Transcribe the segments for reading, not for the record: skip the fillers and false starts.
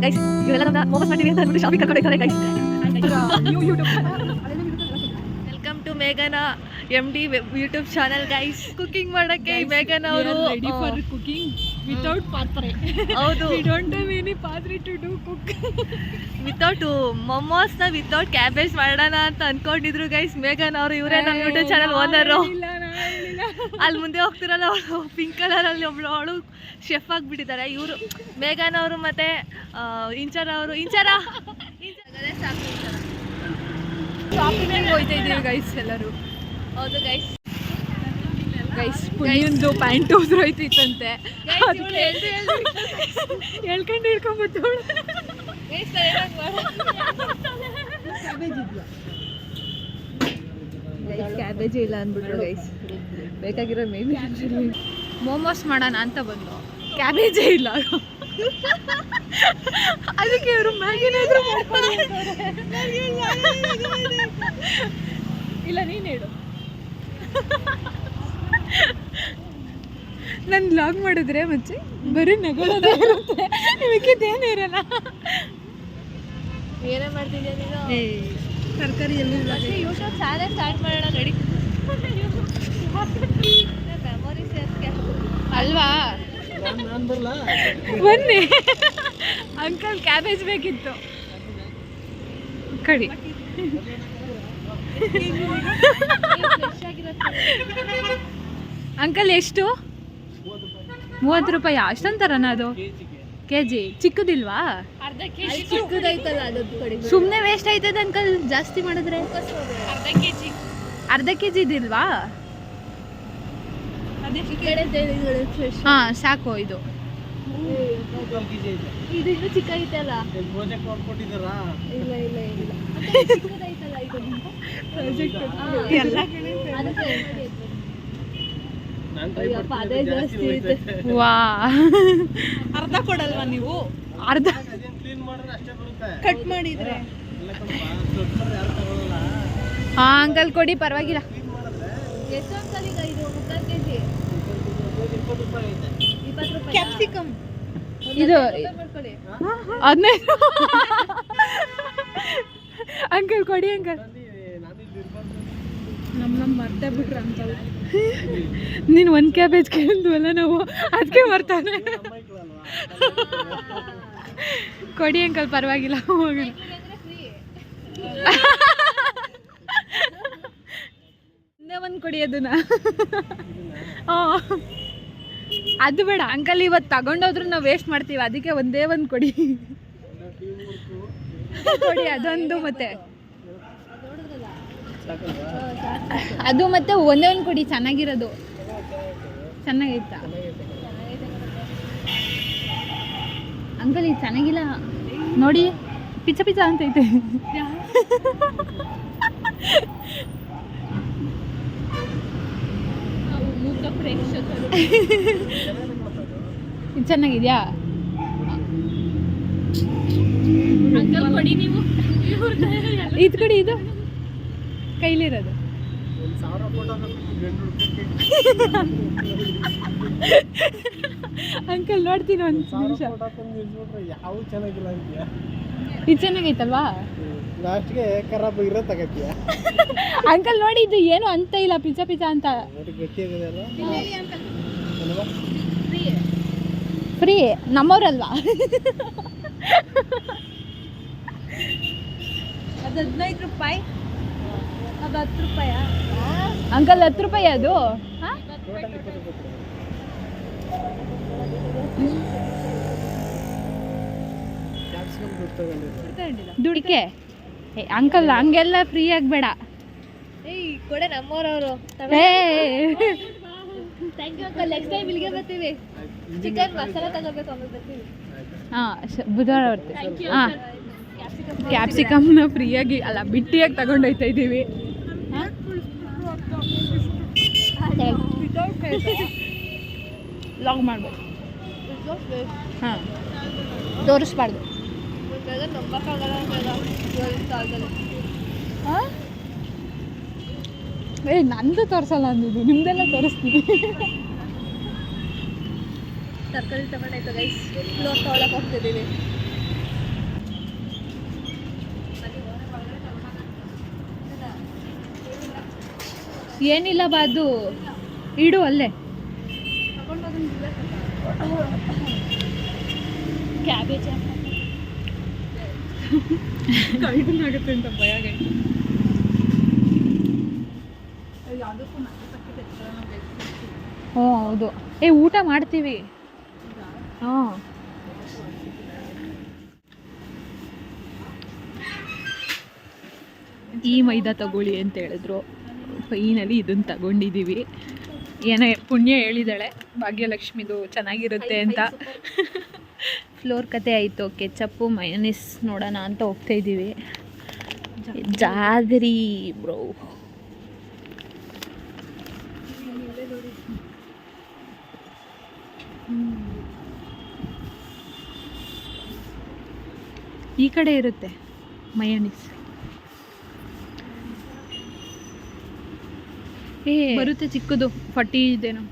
Guys ಇವೆಲ್ಲ ನಮ್ಮ ಮೋಮೋಸ್ ಮಾಡ್ತೀವಿ ಅಂತ ಅಂದ್ಬಿಟ್ಟು ಶಾಪಿಂಗ್ ಕರ್ಕೊಂಡು ಹೋಗ್ತಾರೆ ಗೈಸ್. ವೆಲ್ಕಮ್ ಟು ಮೇಘನಾ MD YouTube channel guys. Cooking ಮಾಡೋಕ್ಕೆ ಮೇಘನ್ ಅವರು ರೆಡಿ ಫಾರ್ ಕುಕಿಂಗ್ ವಿತೌಟ್ ಪಾತ್ರೆ. ಹೌದು, ವಿ ಡೋಂಟ್ ಹ್ಯಾವ್ ಎನಿ ಪಾತ್ರೆ ಟು ಡು ಕುಕ್. ವಿತೌಟ್ ಮೊಮೋಸ್ನ ವಿತೌಟ್ ಕ್ಯಾಬೇಜ್ ಮಾಡೋಣ ಅಂತ ಅನ್ಕೊಂಡಿದ್ರು ಗೈಸ್. ಮೇಘನ್ ಅವರು ಇವರೇ ನಮ್ಮ ಯೂಟ್ಯೂಬ್ ಚಾನಲ್ ಓನರು. ಅಲ್ಲಿ ಮುಂದೆ ಹೋಗ್ತಿರಲ್ಲ ಅವಳು ಪಿಂಕ್ ಕಲರಲ್ಲಿ ಒಬ್ಳು ಅವಳು ಶೆಫ್ ಆಗಿಬಿಟ್ಟಿದ್ದಾರೆ. ಇವರು ಮೇಘನ್ ಅವರು ಮತ್ತೆ ಇಂಚರ ಅವರು ಶಾಪಿಂಗ್ ಹೋಗ್ತಾ ಇದ್ದೀವಿ ಗೈಸ್ ಎಲ್ಲರೂ. ಹೌದು ಗೈಸ್. ಪುಣ್ಯಂದು ಪ್ಯಾಂಟ್ ಹೋದ್ರೋಯ್ತಿತ್ತಂತೆ, ಹೇಳ್ಕೊಂಡು ಕ್ಯಾಬೇಜ್ ಇಲ್ಲ ಅಂದ್ಬಿಟ್ರು ಗೈಸ್. ಬೇಕಾಗಿರೋ ಮೇಬಿ ಮೋಮೋಸ್ ಮಾಡೋಣ ಅಂತ ಬಂದು ಕ್ಯಾಬೇಜೇ ಇಲ್ಲ. ಅದಕ್ಕೆ ಇವರು ಮ್ಯಾಗಿನಾದ್ರೂ ಇಲ್ಲ ನೀನು ಹೇಳು. ನಾನು ಲಾಗ್ ಮಾಡಿದ್ರೆ ಮುಂಚೆ ಬರೀ ನಗೋದೇ ಇರುತ್ತೆ, ನಿಮಗಿದ್ದೇನು ಇರಲ್ಲ. ಏನೇ ಮಾಡ್ತಿದ್ಯಾ ನೀನು? ತರಕಾರಿ ಎಲ್ಲಿ ಯೂಟ್ಯೂಬ್ ಚಾನಲ್ ಸ್ಟಾರ್ಟ್ ಮಾಡೋಣ ರೆಡಿ. ಮೆಮೊರೀಸ್ ಅಲ್ವಾ? ಬನ್ನಿ ಅಂಕಲ್, ಕ್ಯಾಬೇಜ್ ಬೇಕಿತ್ತು ಕಡಿ. ಅಂಕಲ್ ಎಷ್ಟು? 30 ರೂಪಾಯಿ. ಅಷ್ಟಂತಾರನ ಅದು KG? ಚಿಕ್ಕದಿಲ್ವಾ? ಅರ್ಧ ಕೆಜಿ ಚಿಕ್ಕದೈತಲ್ಲ ಅದು ಕಡೆ. ಸುಮ್ಮನೆ ವೇಸ್ಟ್ ಆಯ್ತದ ಅಂಕಲ್ ಜಾಸ್ತಿ ಮಾಡಿದ್ರೆ. ಅರ್ಧ ಕೆಜಿ ಇದಿಲ್ವಾ? ಹಾ ಸಾಕು. ಇದು ಇದು ಇನ್ನೂ ಚಿಕ್ಕ ಐತಲ್ಲ. ಇಲ್ಲ ಇಲ್ಲ ಇಲ್ಲ ಚಿಕ್ಕದೈತಲ್ಲ ಇದು ಅದೇ ಜಾಸ್ತಿ ಐತೆ. ವಾ, ಅರ್ಧ ಕೊಡಲ್ವಾ ನೀವು? ಅರ್ಧ ಕಟ್ ಮಾಡಿದ್ರೆ. ಹಾ ಅಂಕಲ್ ಕೊಡಿ, ಪರವಾಗಿಲ್ಲ. ಎಷ್ಟು ಅಂಕಲ್ ಈಗ ಇದು? 3 ಕೆಜಿ 20 ರೂಪಾಯಿ. ಕ್ಯಾಪ್ಸಿಕಮ್ ಇದು ಮಾಡ್ಕೊಳ್ಳಿ. 15 ಅಂಕಲ್ ಕೊಡಿ ಅಂಕಲ್. ನಮ್ಮ ಮರ್ತೇ ಬಿಟ್ರು ಅಂಕಲ್. ನೀನು 1 ಕ್ಯಾಬೇಜ್ ಕೇಳಿದ್ವಲ್ಲ ನಾವು, ಅದಕ್ಕೆ ಬರ್ತಾನೆ. ಕೊಡಿ ಅಂಕಲ್, ಪರವಾಗಿಲ್ಲ. ಹೋಗೋಣ. ಒಂದೇ ಒಂದು ಕೊಡಿ ಅದನ್ನ. ಅದು ಬೇಡ ಅಂಕಲ್, ಇವತ್ತು ತಗೊಂಡೋದ್ರು ನಾವು ವೇಸ್ಟ್ ಮಾಡ್ತೀವಿ, ಅದಕ್ಕೆ ಒಂದೇ ಒಂದು ಕೊಡಿ. ಕೊಡಿ ಅದೊಂದು, ಮತ್ತೆ ಅದು ಮತ್ತೆ ಒಂದೇ ಒಂದು ಕೊಡಿ, ಚೆನ್ನಾಗಿರೋದು. ಚೆನ್ನಾಗೈತಾ ಅಂಕಲ್? ಇದು ಚೆನ್ನಾಗಿಲ್ಲ ನೋಡಿ, ಪಿಚ್ಚ ಪಿಚ್ಚ ಅಂತೈತೆ. ಇದು ಚೆನ್ನಾಗಿದ್ಯಾ ಅಂಕಲ್? ಕೊಡಿ ನೀವು. ಇದು ಕೊಡಿ, ಇದು ಕೈಲಿರೋದು. ಅಂಕಲ್ ನೋಡ್ತೀನಿ ಒಂದು ನಿಮಿಷ. ಇದು ಚೆನ್ನಾಗೈತಲ್ವಾ? ಲಾಸ್ಟ್ಗೆ ಖರಾಬ್ ಇರೋ ತಗತ್ತೀಯ ಅಂಕಲ್ ನೋಡಿ, ಇದು ಏನು ಅಂತ ಇಲ್ಲ, ಪಿಜ್ಜಾ ಪಿಜ್ಜಾ ಅಂತ. ಫ್ರೀ ನಮ್ಮವ್ರಲ್ವಾ? ಅದು 15 ರೂಪಾಯಿ, ಅದು 10 ರೂಪಾಯ ಅಂಕಲ್? 10 ರೂಪಾಯಿ ಅದು. ದುಡಿಕೆ ಅಂಕಲ್ ಹಂಗೆಲ್ಲ ಫ್ರೀ ಆಗಬೇಡ. ಏಯ್ ಕೊಡೆ, ನಮ್ಮವ್ರವರು. Thank you uncle. Next time ಇಲ್ಲಿಗೆ ಬರ್ತೀವಿ. ಚಿಕನ್ ಮಸಾಲ ತಗೋಬೇಕು, ಆಮೇಲೆ ಬರ್ತೀವಿ. ಹಾಂ, ಬುಧವಾರ ಬರ್ತೀವಿ. ಹಾಂ, ಕ್ಯಾಪ್ಸಿಕಮ್ನ ಫ್ರೀಯಾಗಿ ಅಲ್ಲ, ಬಿಟ್ಟಿಯಾಗಿ ತಗೊಂಡೋಯ್ತಾ ಇದ್ದೀವಿ. ಲಾಗ್ ಮಾಡ್ಬೇಕು. ಹಾಂ, ತೋರಿಸ್ಬಾರ್ದು. ಹಾಂ, ನಂದು ತೋರಿಸಲ್ಲ ಅಂದಿದ್ದು, ನಿಮ್ದೆಲ್ಲ ತೋರಿಸ್ತೀನಿ. ತರಕಾರಿ ತಗೊಂಡಾಯ್ತು ಗೈಸ್. ಫ್ಲೋರ್ ತೊಗೊಳಕ್ಕೆ ಹೋಗ್ತಿದ್ದೀವಿ. ಏನಿಲ್ಲ ಬಾದು ಇಡು ಅಲ್ಲೇ. ಕ್ಯಾಬೇಜ್ ಆಗುತ್ತೆ ಅಂತ ಭಯ ಗೈಸ್. ಓ ಹೌದು. ಊಟ ಮಾಡ್ತೀವಿ. ಹಾಂ ಈ ಮೈದಾ ತಗೊಳ್ಳಿ ಅಂತ ಹೇಳಿದ್ರು. ಫೈನಲಿ ಇದನ್ನು ತಗೊಂಡಿದ್ದೀವಿ. ಏನೇ ಪುಣ್ಯ ಹೇಳಿದಾಳೆ ಭಾಗ್ಯಲಕ್ಷ್ಮಿದು ಚೆನ್ನಾಗಿರುತ್ತೆ ಅಂತ. ಫ್ಲೋರ್ ಕತೆ ಆಯಿತು. ಕೆಚಪ್ಪು ಮಯೋನೀಸ್ ನೋಡೋಣ ಅಂತ ಹೋಗ್ತಾ ಇದ್ದೀವಿ. Jaggery bro. ಈ ಕಡೆ ಇರುತ್ತೆ ಮಯೋನೀಸ್. ಬರುತ್ತೆ ಚಿಕ್ಕದು 40 ಇದೇನೋ.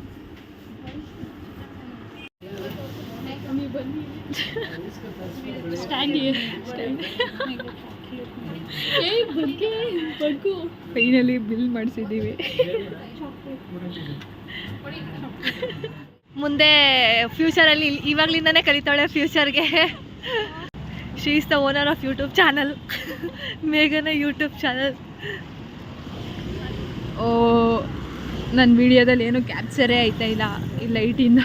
ಫೈನಲಿ ಬಿಲ್ ಮಾಡಿಸಿದ್ದೀವಿ. ಮುಂದೆ ಫ್ಯೂಚರಲ್ಲಿ ಇವಾಗ್ಲಿಂದನೇ ಕಲಿತಾಳೆ ಫ್ಯೂಚರ್ಗೆ. She is the owner of YouTube channel. ಮೇಘನ ಯೂಟ್ಯೂಬ್ ಚಾನಲ್. ಓ ನನ್ನ ವಿಡಿಯೋದಲ್ಲಿ ಏನೂ ಕ್ಯಾಪ್ಚರೇ ಆಯ್ತಾ ಇಲ್ಲ ಈ ಲೈಟಿಂದ.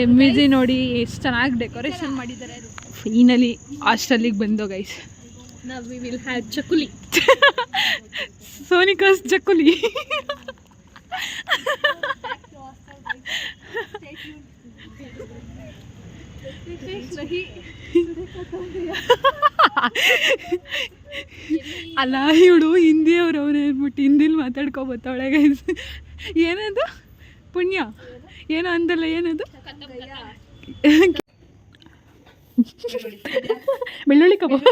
MVG ನೋಡಿ ಎಷ್ಟು ಚೆನ್ನಾಗಿ ಡೆಕೋರೇಷನ್ ಮಾಡಿದ್ದಾರೆ. ಫೈನಲಿ ಹಾಸ್ಟೆಲಿಗೆ ಬಂದು guys. Now we will have chakuli. ಸೋನಿಕಾಸ್ ಚಕ್ಕುಲಿ. ಅಲ್ಲ ಇವಳು ಹಿಂದಿಯವ್ರು ಅವ್ರು ಹೇಳ್ಬಿಟ್ಟು ಹಿಂದಿಲಿ ಮಾತಾಡ್ಕೊಬತ್ತಾವಳೆ ಗೈಸ್. ಏನದು ಪುಣ್ಯ ಏನೋ ಅಂದಲ್ಲ, ಏನದು ಬೆಳ್ಳುಳ್ಳಿ ಕಬಾಬ್.